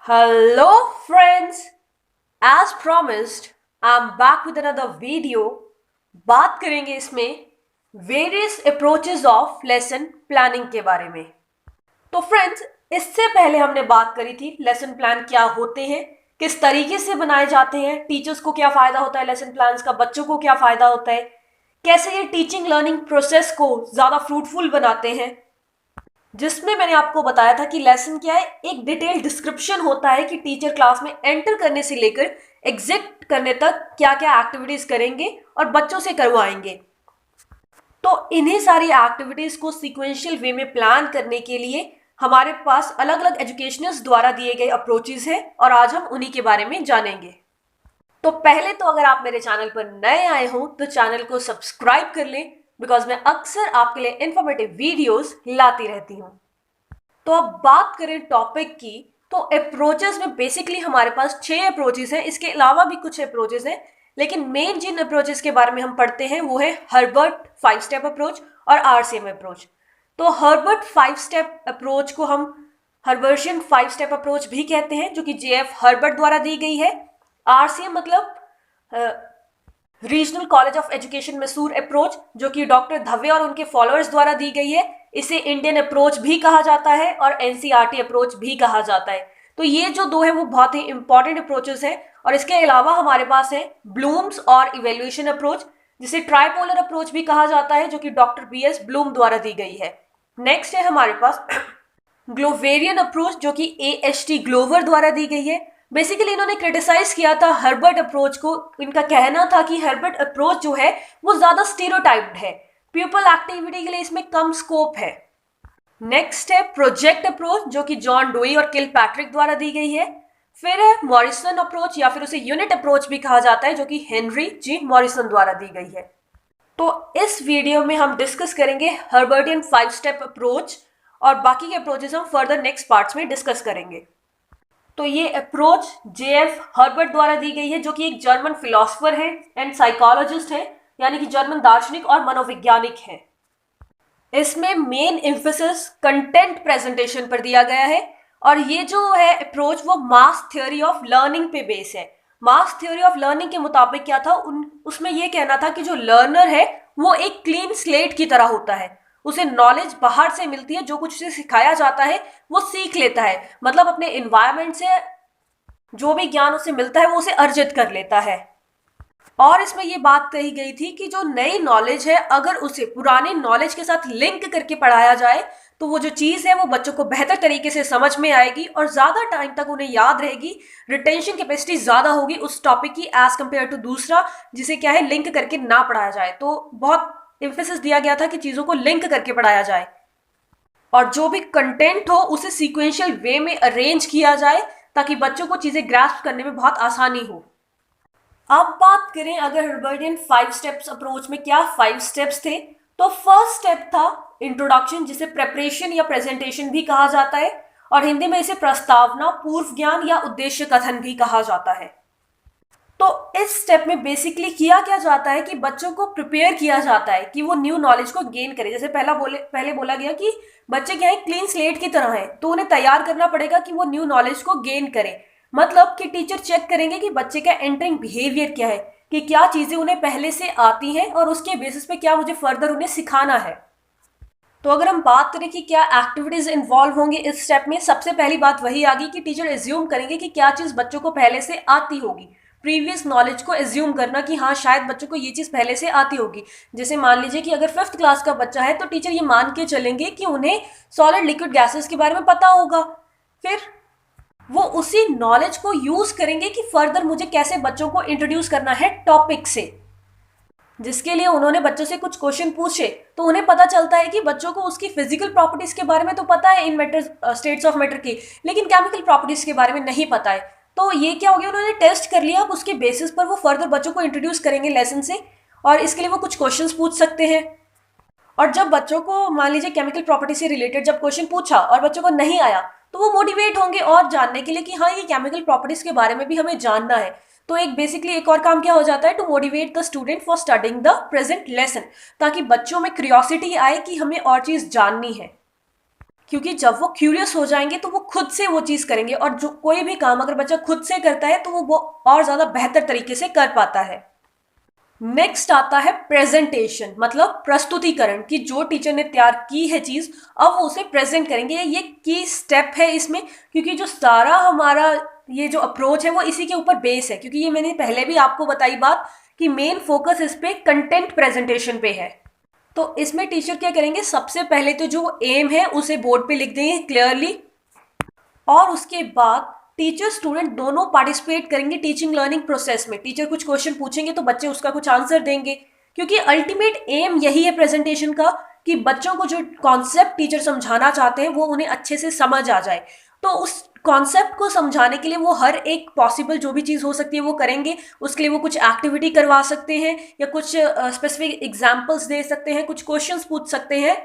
Hello friends, as promised, I'm back with another video. बात करेंगे इसमें various approaches of lesson planning के बारे में। तो फ्रेंड्स, इससे पहले हमने बात करी थी लेसन प्लान क्या होते हैं, किस तरीके से बनाए जाते हैं, टीचर्स को क्या फायदा होता है लेसन प्लान्स का, बच्चों को क्या फायदा होता है, कैसे ये टीचिंग लर्निंग प्रोसेस को ज्यादा फ्रूटफुल बनाते हैं। जिसमें मैंने आपको बताया था कि लेसन क्या है, एक डिटेल डिस्क्रिप्शन होता है कि टीचर क्लास में एंटर करने से लेकर एग्जिट करने तक क्या क्या एक्टिविटीज करेंगे और बच्चों से करवाएंगे। तो इन्हीं सारी एक्टिविटीज को सीक्वेंशियल वे में प्लान करने के लिए हमारे पास अलग अलग एजुकेशनर्स द्वारा दिए गए अप्रोचेस हैं और आज हम उन्हीं के बारे में जानेंगे। तो पहले तो अगर आप मेरे चैनल पर नए आए हो तो चैनल को सब्सक्राइब कर लें, बिकॉज मैं अक्सर आपके लिए इंफॉर्मेटिव वीडियोस लाती रहती हूँ। तो अब बात करें टॉपिक की, तो अप्रोचेस में बेसिकली हमारे पास 6 अप्रोचेस हैं। इसके अलावा भी कुछ अप्रोचेस हैं, लेकिन मेन जिन अप्रोचेस के बारे में हम पढ़ते हैं वो है हर्बर्ट 5 स्टेप अप्रोच और आरसीएम अप्रोच। तो हर्बर्ट 5 स्टेप अप्रोच को हम हर्बर्शियन 5 स्टेप अप्रोच भी कहते हैं, जो कि जेएफ हर्बर्ट द्वारा दी गई है। आरसीएम मतलब regional college of education Mysore approach, जो कि डॉक्टर धवे और उनके फॉलोअर्स द्वारा दी गई है। इसे इंडियन अप्रोच भी कहा जाता है और एनसीईआरटी अप्रोच भी कहा जाता है। तो ये जो दो है वो बहुत ही इंपॉर्टेंट अप्रोचेस हैं। और इसके अलावा हमारे पास है ब्लूम्स और इवेल्युएशन अप्रोच, जिसे ट्राइपोलर अप्रोच भी कहा जाता है, जो कि डॉक्टर बीएस ब्लूम द्वारा दी गई है। नेक्स्ट है हमारे पास ग्लोवेरियन अप्रोच, जो कि एएसटी ग्लोवर द्वारा दी गई है। बेसिकली इन्होंने क्रिटिसाइज किया था हर्बर्ट अप्रोच को। इनका कहना था कि हर्बर्ट अप्रोच जो है वो ज्यादा स्टीरियोटाइप्ड है, पीपल एक्टिविटी के लिए इसमें कम स्कोप है। नेक्स्ट है प्रोजेक्ट अप्रोच, जो कि जॉन डोई और किल पैट्रिक द्वारा दी गई है। फिर है मॉरिसन अप्रोच, या फिर उसे यूनिट अप्रोच भी कहा जाता है, जो कि हेनरी जी मॉरिसन द्वारा दी गई है। तो इस वीडियो में हम डिस्कस करेंगे हर्बर्टियन 5 स्टेप अप्रोच, और बाकी के अप्रोचेस हम फर्दर नेक्स्ट पार्ट्स में डिस्कस करेंगे। तो ये अप्रोच जेएफ हर्बर्ट द्वारा दी गई है, जो कि एक जर्मन फिलोसफर है एंड साइकोलॉजिस्ट है, यानी कि जर्मन दार्शनिक और मनोवैज्ञानिक है। इसमें मेन एम्फेसिस कंटेंट प्रेजेंटेशन पर दिया गया है, और ये जो है अप्रोच वो मास थ्योरी ऑफ लर्निंग पे बेस है। मास थ्योरी ऑफ लर्निंग के मुताबिक क्या था, उसमें ये कहना था कि जो लर्नर है वो एक क्लीन स्लेट की तरह होता है। उसे नॉलेज बाहर से मिलती है, जो कुछ उसे सिखाया जाता है वो सीख लेता है, मतलब अपने एनवायरनमेंट से जो भी ज्ञान उसे मिलता है वो उसे अर्जित कर लेता है। और इसमें ये बात कही गई थी कि जो नई नॉलेज है अगर उसे पुराने नॉलेज के साथ लिंक करके पढ़ाया जाए तो वो जो चीज़ है वो बच्चों को बेहतर तरीके से समझ में आएगी और ज़्यादा टाइम तक उन्हें याद रहेगी। रिटेंशन कैपेसिटी ज़्यादा होगी उस टॉपिक की एज कम्पेयर टू दूसरा जिसे क्या है लिंक करके ना पढ़ाया जाए। तो बहुत एम्फेसिस दिया गया था कि चीज़ों को लिंक करके पढ़ाया जाए, और जो भी कंटेंट हो उसे सीक्वेंशियल वे में अरेंज किया जाए ताकि बच्चों को चीज़ें ग्रास्प करने में बहुत आसानी हो। अब बात करें अगर हर्बर्टियन 5 स्टेप्स अप्रोच में क्या 5 स्टेप्स थे, तो फर्स्ट स्टेप था इंट्रोडक्शन, जिसे प्रेपरेशन या प्रेजेंटेशन भी कहा जाता है, और हिंदी में इसे प्रस्तावना, पूर्व ज्ञान या उद्देश्य कथन भी कहा जाता है। तो इस स्टेप में बेसिकली किया क्या जाता है कि बच्चों को प्रिपेयर किया जाता है कि वो न्यू नॉलेज को गेन करें। जैसे पहले बोला गया कि बच्चे क्या है क्लीन स्लेट की तरह है, तो उन्हें तैयार करना पड़ेगा कि वो न्यू नॉलेज को गेन करें। मतलब कि टीचर चेक करेंगे कि बच्चे का एंटरिंग बिहेवियर क्या है, कि क्या चीजें उन्हें पहले से आती हैं और उसके बेसिस पे क्या मुझे फर्दर उन्हें सिखाना है। तो अगर हम बात करें कि क्या एक्टिविटीज इन्वॉल्व होंगे इस स्टेप में, सबसे पहली बात वही आ गई कि टीचर एज्यूम करेंगे कि क्या चीज बच्चों को पहले से आती होगी। प्रीवियस नॉलेज को एज्यूम करना कि हाँ शायद बच्चों को ये चीज़ पहले से आती होगी। जैसे मान लीजिए कि अगर 5th क्लास का बच्चा है तो टीचर ये मान के चलेंगे कि उन्हें सॉलिड लिक्विड गैसेस के बारे में पता होगा। फिर वो उसी नॉलेज को यूज करेंगे कि फर्दर मुझे कैसे बच्चों को इंट्रोड्यूस करना है टॉपिक से, जिसके लिए उन्होंने बच्चों से कुछ क्वेश्चन पूछे तो उन्हें पता चलता है कि बच्चों को उसकी फिजिकल प्रॉपर्टीज के बारे में तो पता है इन मैटर स्टेट्स ऑफ मैटर की, लेकिन केमिकल प्रॉपर्टीज के बारे में नहीं पता है। तो ये क्या हो गया, उन्होंने टेस्ट कर लिया, अब उसके बेसिस पर वो फर्दर बच्चों को इंट्रोड्यूस करेंगे लेसन से, और इसके लिए वो कुछ क्वेश्चंस पूछ सकते हैं। और जब बच्चों को मान लीजिए केमिकल प्रॉपर्टी से रिलेटेड जब क्वेश्चन पूछा और बच्चों को नहीं आया तो वो मोटिवेट होंगे और जानने के लिए कि हाँ ये केमिकल प्रॉपर्टीज के बारे में भी हमें जानना है। तो एक बेसिकली एक और काम क्या हो जाता है, to motivate the student for studying the present lesson, ताकि बच्चों में क्यूरियोसिटी आए कि हमें और चीज जाननी है। क्योंकि जब वो क्यूरियस हो जाएंगे तो वो खुद से वो चीज करेंगे, और जो कोई भी काम अगर बच्चा खुद से करता है तो वो और ज्यादा बेहतर तरीके से कर पाता है। नेक्स्ट आता है प्रेजेंटेशन, मतलब प्रस्तुतिकरण, कि जो टीचर ने तैयार की है चीज अब वो उसे प्रेजेंट करेंगे। ये की स्टेप है इसमें, क्योंकि जो सारा हमारा ये जो अप्रोच है वो इसी के ऊपर बेस है, क्योंकि ये मैंने पहले भी आपको बताई बात कि मेन फोकस इस पे कंटेंट प्रेजेंटेशन पे है। तो इसमें टीचर क्या करेंगे, सबसे पहले तो जो एम है उसे बोर्ड पे लिख देंगे क्लियरली, और उसके बाद टीचर स्टूडेंट दोनों पार्टिसिपेट करेंगे टीचिंग लर्निंग प्रोसेस में। टीचर कुछ क्वेश्चन पूछेंगे तो बच्चे उसका कुछ आंसर देंगे, क्योंकि अल्टीमेट एम यही है प्रेजेंटेशन का कि बच्चों को जो कॉन्सेप्ट टीचर समझाना चाहते हैं वो उन्हें अच्छे से समझ आ जाए। तो उस कॉन्सेप्ट को समझाने के लिए वो हर एक पॉसिबल जो भी चीज़ हो सकती है वो करेंगे। उसके लिए वो कुछ एक्टिविटी करवा सकते हैं या कुछ स्पेसिफिक एग्जाम्पल्स दे सकते हैं, कुछ क्वेश्चंस पूछ सकते हैं,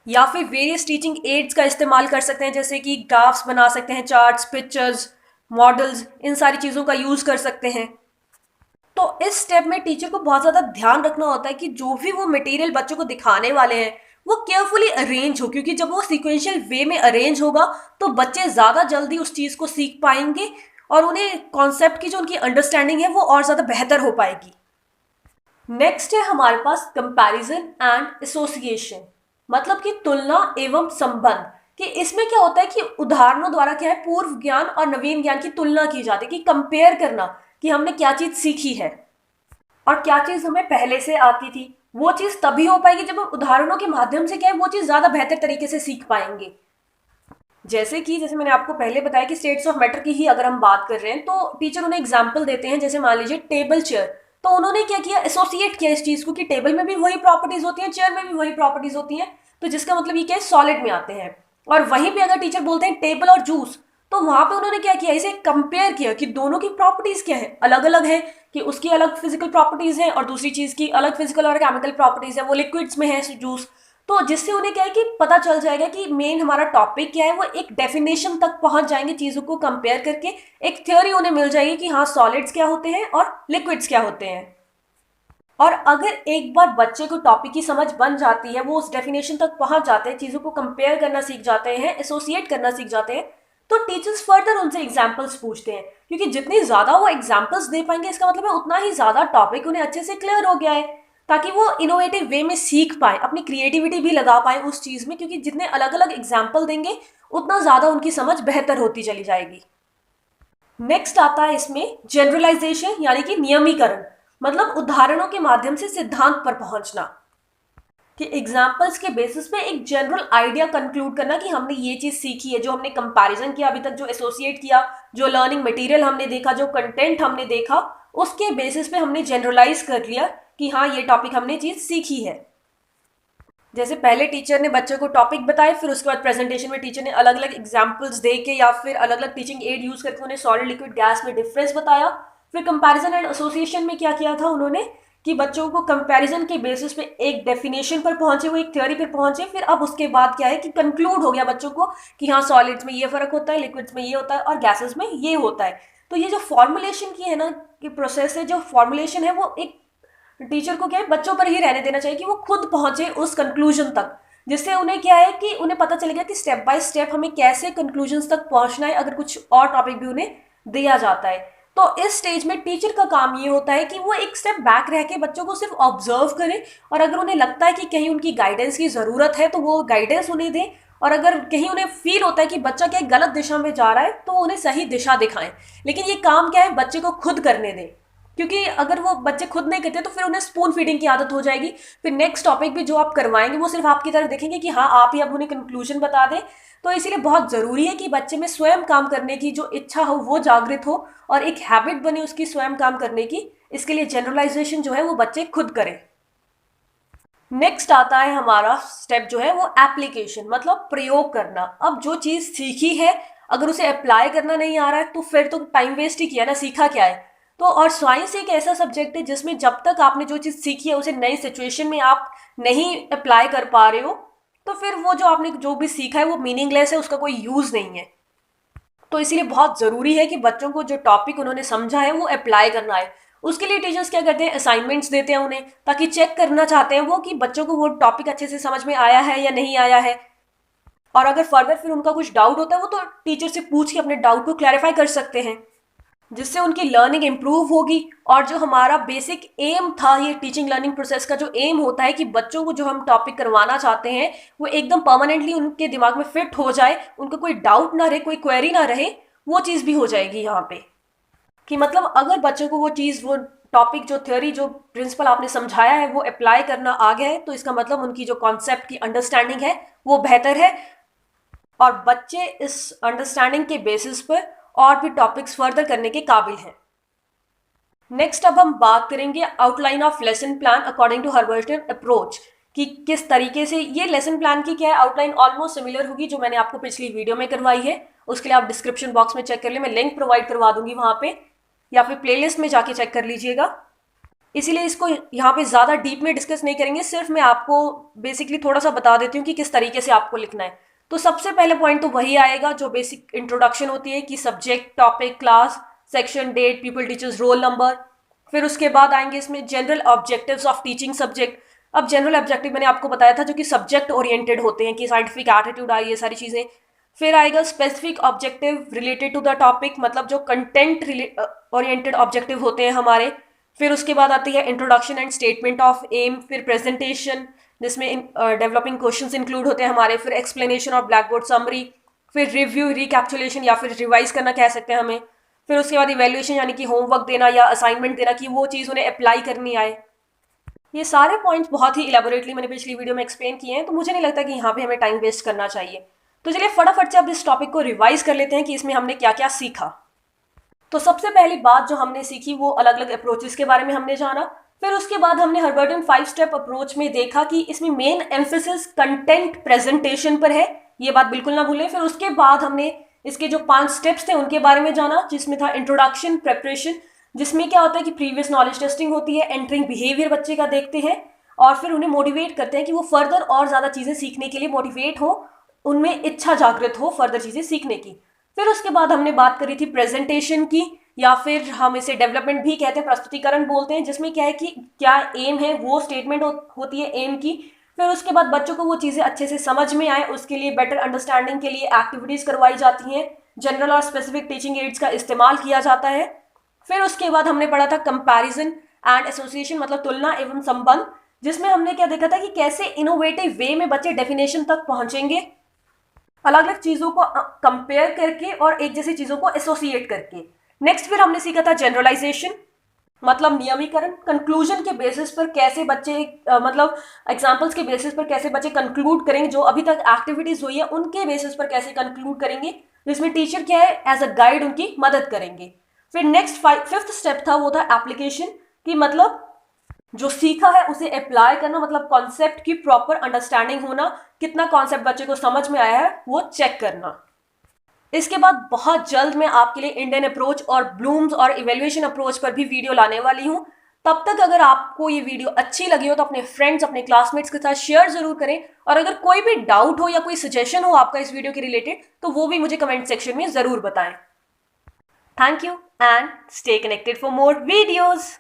या फिर वेरियस टीचिंग एड्स का इस्तेमाल कर सकते हैं, जैसे कि ग्राफ्स बना सकते हैं, चार्ट्स, पिक्चर्स, मॉडल्स, इन सारी चीज़ों का यूज़ कर सकते हैं। तो इस स्टेप में टीचर को बहुत ज़्यादा ध्यान रखना होता है कि जो भी वो मटेरियल बच्चों को दिखाने वाले हैं वो केयरफुली अरेंज हो, क्योंकि जब वो सीक्वेंशियल वे में अरेंज होगा तो बच्चे ज़्यादा जल्दी उस चीज़ को सीख पाएंगे और उन्हें कॉन्सेप्ट की जो उनकी अंडरस्टैंडिंग है वो और ज़्यादा बेहतर हो पाएगी। नेक्स्ट है हमारे पास कंपैरिजन एंड एसोसिएशन, मतलब कि तुलना एवं संबंध। कि इसमें क्या होता है कि उदाहरणों द्वारा क्या है, पूर्व ज्ञान और नवीन ज्ञान की तुलना की जाती है, कि कंपेयर करना कि हमने क्या चीज सीखी है और क्या चीज हमें पहले से आती थी। वो चीज तभी हो पाएगी जब हम उदाहरणों के माध्यम से क्या है वो चीज ज्यादा बेहतर तरीके से सीख पाएंगे। जैसे मैंने आपको पहले बताया कि स्टेट्स ऑफ मैटर की ही अगर हम बात कर रहे हैं तो टीचर उन्हें एग्जाम्पल देते हैं, जैसे मान लीजिए टेबल चेयर। तो उन्होंने क्या किया, एसोसिएट किया इस चीज को कि टेबल में भी वही प्रॉपर्टीज होती हैं, चेयर में भी वही प्रॉपर्टीज होती हैं, तो जिसका मतलब ये क्या है, सॉलिड में आते हैं। और वहीं पे अगर टीचर बोलते हैं टेबल और जूस, तो वहां पे उन्होंने क्या किया, इसे कंपेयर किया कि दोनों की प्रॉपर्टीज क्या है, अलग अलग है, कि उसकी अलग फिजिकल प्रॉपर्टीज है और दूसरी चीज की अलग फिजिकल और केमिकल प्रॉपर्टीज है, वो लिक्विड्स में है जूस। तो जिससे उन्हें क्या है कि पता चल जाएगा कि मेन हमारा टॉपिक क्या है, वो एक डेफिनेशन तक पहुंच जाएंगे चीजों को कंपेयर करके। एक थ्योरी उन्हें मिल जाएगी कि हाँ सॉलिड्स क्या होते हैं और लिक्विड्स क्या होते हैं। और अगर एक बार बच्चे को टॉपिक की समझ बन जाती है, वो उस डेफिनेशन तक पहुंच जाते हैं, चीजों को कंपेयर करना सीख जाते हैं, एसोसिएट करना सीख जाते हैं, तो टीचर्स फर्दर उनसे एग्जाम्पल्स पूछते हैं, क्योंकि जितनी ज्यादा वो एग्जाम्पल्स दे पाएंगे इसका मतलब है उतना ही ज्यादा टॉपिक उन्हें अच्छे से क्लियर हो गया है, ताकि वो इनोवेटिव वे में सीख पाए, अपनी क्रिएटिविटी भी लगा पाए उस चीज में, क्योंकि जितने अलग अलग एग्जाम्पल देंगे उतना ज्यादा उनकी समझ बेहतर होती चली जाएगी। नेक्स्ट आता है इसमें जनरलाइजेशन, यानी कि नियमीकरण, मतलब उदाहरणों के माध्यम से सिद्धांत पर पहुंचना, कि एग्जाम्पल्स के बेसिस पे एक जनरल आइडिया कंक्लूड करना कि हमने ये चीज सीखी है, जो हमने कंपैरिजन किया अभी तक, जो एसोसिएट किया, जो लर्निंग मटेरियल हमने देखा, जो कंटेंट हमने देखा, उसके बेसिस पे हमने जनरलाइज कर लिया कि हाँ ये टॉपिक हमने चीज सीखी है। जैसे पहले टीचर ने बच्चों को टॉपिक बताए, फिर उसके बाद प्रेजेंटेशन में टीचर ने अलग अलग एग्जाम्पल्स दे के या फिर अलग अलग टीचिंग एड यूज करके उन्हें सॉलिड लिक्विड गैस में डिफरेंस बताया। फिर कंपैरिजन एंड एसोसिएशन में क्या किया था उन्होंने, कि बच्चों को कंपैरिजन के बेसिस पे एक डेफिनेशन पर पहुंचे, वो एक थ्योरी पर पहुंचे, फिर अब उसके बाद क्या है कि कंक्लूड हो गया बच्चों को कि हाँ सॉलिड्स में ये फर्क होता है, लिक्विड्स में ये होता है और गैसेस में ये होता है। तो ये जो फॉर्मुलेशन की है ना कि प्रोसेस है, जो फॉर्मुलेशन है वो एक टीचर को क्या है बच्चों पर ही रहने देना चाहिए कि वो खुद पहुंचे उस कंक्लूजन तक, जिससे उन्हें क्या है कि उन्हें पता चलेगा कि स्टेप बाय स्टेप हमें कैसे कंक्लूजन तक पहुंचना है, अगर कुछ और टॉपिक भी उन्हें दिया जाता है। तो इस स्टेज में टीचर का काम ये होता है कि वो एक स्टेप बैक रह के बच्चों को सिर्फ ऑब्जर्व करे, और अगर उन्हें लगता है कि कहीं उनकी गाइडेंस की ज़रूरत है तो वो गाइडेंस उन्हें दें, और अगर कहीं उन्हें फील होता है कि बच्चा क्या गलत दिशा में जा रहा है तो उन्हें सही दिशा दिखाएं। लेकिन ये काम क्या है, बच्चे को खुद करने दें, क्योंकि अगर वो बच्चे खुद नहीं करते तो फिर उन्हें स्पून फीडिंग की आदत हो जाएगी। फिर नेक्स्ट टॉपिक भी जो आप करवाएंगे वो सिर्फ आपकी तरफ देखेंगे कि हाँ आप ही अब उन्हें कंक्लूजन बता दें। तो इसीलिए बहुत ज़रूरी है कि बच्चे में स्वयं काम करने की जो इच्छा हो वो जागृत हो और एक हैबिट बने उसकी स्वयं काम करने की। इसके लिए जनरलाइजेशन जो है वो बच्चे खुद करें। नेक्स्ट आता है हमारा स्टेप जो है वो एप्लीकेशन, मतलब प्रयोग करना। अब जो चीज़ सीखी है अगर उसे अप्लाई करना नहीं आ रहा है तो फिर तो टाइम वेस्ट ही किया ना, सीखा क्या है। तो और साइंस एक ऐसा सब्जेक्ट है जिसमें जब तक आपने जो चीज़ सीखी है उसे नई सिचुएशन में आप नहीं अप्लाई कर पा रहे हो तो फिर वो जो आपने जो भी सीखा है वो मीनिंगलेस है, उसका कोई यूज़ नहीं है। तो इसीलिए बहुत ज़रूरी है कि बच्चों को जो टॉपिक उन्होंने समझा है वो अप्लाई करना है। उसके लिए टीचर्स क्या करते हैं, असाइनमेंट्स देते हैं उन्हें, ताकि चेक करना चाहते हैं वो कि बच्चों को वो टॉपिक अच्छे से समझ में आया है या नहीं आया है। और अगर फर्दर फिर उनका कुछ डाउट होता है वो तो टीचर से पूछ के अपने डाउट को क्लैरिफाई कर सकते हैं, जिससे उनकी लर्निंग इंप्रूव होगी। और जो हमारा बेसिक एम था, ये टीचिंग लर्निंग प्रोसेस का जो एम होता है कि बच्चों को जो हम टॉपिक करवाना चाहते हैं वो एकदम परमानेंटली उनके दिमाग में फिट हो जाए, उनका कोई डाउट ना रहे, कोई क्वेरी ना रहे, वो चीज़ भी हो जाएगी यहाँ पे। कि मतलब अगर बच्चों को वो चीज़, वो टॉपिक, जो थ्योरी, जो प्रिंसिपल आपने समझाया है वो अप्लाई करना आ गया है, तो इसका मतलब उनकी जो कॉन्सेप्ट की अंडरस्टैंडिंग है वो बेहतर है और बच्चे इस अंडरस्टैंडिंग के बेसिस पर और भी टॉपिक्स फर्दर करने के काबिल हैं। नेक्स्ट अब हम बात करेंगे outline of lesson plan according to Herbartian approach, कि किस तरीके से ये लेसन प्लान की क्या है आउटलाइन ऑलमोस्ट सिमिलर होगी जो मैंने आपको पिछली वीडियो में करवाई है। उसके लिए आप डिस्क्रिप्शन बॉक्स में चेक कर ले, मैं लिंक प्रोवाइड करवा दूंगी वहां पे, या फिर प्लेलिस्ट में जाके चेक कर लीजिएगा। इसीलिए इसको यहाँ पे ज़्यादा डीप में डिस्कस नहीं करेंगे, सिर्फ मैं आपको बेसिकली थोड़ा सा बता देती हूँ कि किस तरीके से आपको लिखना है। तो सबसे पहले पॉइंट तो वही आएगा जो बेसिक इंट्रोडक्शन होती है कि subject, topic, class, section, date, people, teachers, roll number. फिर उसके बाद आएंगे इसमें general objectives of teaching subject. अब जनरल ऑब्जेक्टिव मैंने आपको बताया था जो कि सब्जेक्ट ओरिएंटेड होते हैं, कि साइंटिफिक एटीट्यूड आई, ये सारी चीज़ें। फिर आएगा specific objective related to the topic, मतलब जो कंटेंट ओरिएंटेड ऑब्जेक्टिव होते हैं हमारे। फिर उसके बाद आती है introduction and statement of aim. फिर प्रेजेंटेशन, जिसमें डेवलपिंग क्वेश्चंस इंक्लूड होते हैं हमारे। फिर एक्सप्लेनेशन और ब्लैक बोर्ड समरी। फिर रिव्यू, रिकैप्चुलेशन या फिर रिवाइज करना कह सकते हैं हमें। फिर उसके बाद इवेल्युएशन, यानी कि होमवर्क देना या असाइनमेंट देना, कि वो चीज़ उन्हें अप्लाई करनी आए। ये सारे पॉइंट्स बहुत ही इलेबोरेटली मैंने पिछली वीडियो में एक्सप्लेन किए हैं, तो मुझे नहीं लगता कि यहाँ पे हमें टाइम वेस्ट करना चाहिए। तो चलिए फटाफट से अब इस टॉपिक को रिवाइज कर लेते हैं कि इसमें हमने क्या क्या सीखा। तो सबसे पहली बात जो हमने सीखी वो अलग अलग अप्रोचेस के बारे में हमने जाना। फिर उसके बाद हमने हर्बर्टन 5 स्टेप अप्रोच में देखा कि इसमें मेन एम्फेसिस कंटेंट प्रेजेंटेशन पर है, ये बात बिल्कुल ना भूलें। फिर उसके बाद हमने इसके जो 5 स्टेप्स थे उनके बारे में जाना, जिसमें था इंट्रोडक्शन, प्रेपरेशन, जिसमें क्या होता है कि प्रीवियस नॉलेज टेस्टिंग होती है, एंटरिंग बिहेवियर बच्चे का देखते हैं और फिर उन्हें मोटिवेट करते हैं कि वो फर्दर और ज़्यादा चीज़ें सीखने के लिए मोटिवेट हो, उनमें इच्छा जागृत हो फर्दर चीज़ें सीखने की। फिर उसके बाद हमने बात करी थी प्रेजेंटेशन की, या फिर हम इसे डेवलपमेंट भी कहते हैं, प्रस्तुतिकरण बोलते हैं, जिसमें क्या है कि क्या एम है वो स्टेटमेंट होती है एम की। फिर उसके बाद बच्चों को वो चीज़ें अच्छे से समझ में आए उसके लिए बेटर अंडरस्टैंडिंग के लिए एक्टिविटीज़ करवाई जाती हैं, जनरल और स्पेसिफिक टीचिंग एड्स का इस्तेमाल किया जाता है। फिर उसके बाद हमने पढ़ा था कंपैरिजन एंड एसोसिएशन, मतलब तुलना एवं संबंध, जिसमें हमने क्या देखा था कि कैसे इनोवेटिव वे में बच्चे डेफिनेशन तक पहुंचेंगे, अलग अलग चीज़ों को कंपेयर करके और एक जैसी चीज़ों को एसोसिएट करके। नेक्स्ट फिर हमने सीखा था जनरलाइजेशन, मतलब नियमीकरण, कंक्लूजन के बेसिस पर कैसे बच्चे मतलब एग्जाम्पल्स के बेसिस पर कैसे बच्चे कंक्लूड करेंगे, जो अभी तक एक्टिविटीज हुई है उनके बेसिस पर कैसे कंक्लूड करेंगे, जिसमें टीचर क्या है एज अ गाइड उनकी मदद करेंगे। फिर नेक्स्ट 5th स्टेप था वो था एप्लीकेशन, कि मतलब जो सीखा है उसे अप्लाई करना, मतलब कॉन्सेप्ट की प्रॉपर अंडरस्टैंडिंग होना, कितना कॉन्सेप्ट बच्चे को समझ में आया है वो चेक करना। इसके बाद बहुत जल्द मैं आपके लिए इंडियन अप्रोच और ब्लूम्स और इवेल्युएशन अप्रोच पर भी वीडियो लाने वाली हूं। तब तक अगर आपको ये वीडियो अच्छी लगी हो तो अपने फ्रेंड्स, अपने क्लासमेट्स के साथ शेयर जरूर करें, और अगर कोई भी डाउट हो या कोई सजेशन हो आपका इस वीडियो के रिलेटेड तो वो भी मुझे कमेंट सेक्शन में जरूर बताएं। Thank you and stay connected for more videos.